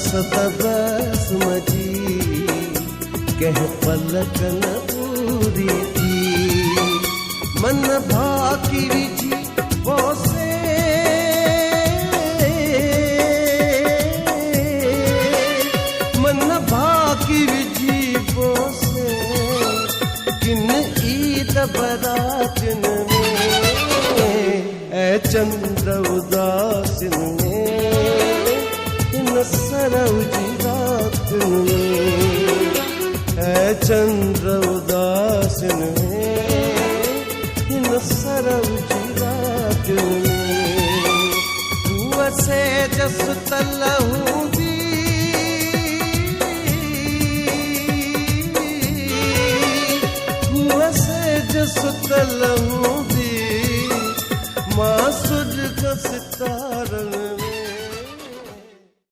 बस मजी कह पलकन पूरी थी मन भाकी विझी बोसे मन भाकी विझी बोसे किन ईद बरातिन में ऐ चंद्र उदासिन में इन सरउजी रातिन में ऐ चंद्र उदासिन में इन सरउजी रातिन में तू असे जस तलहूं दी तू असे जस तलहूं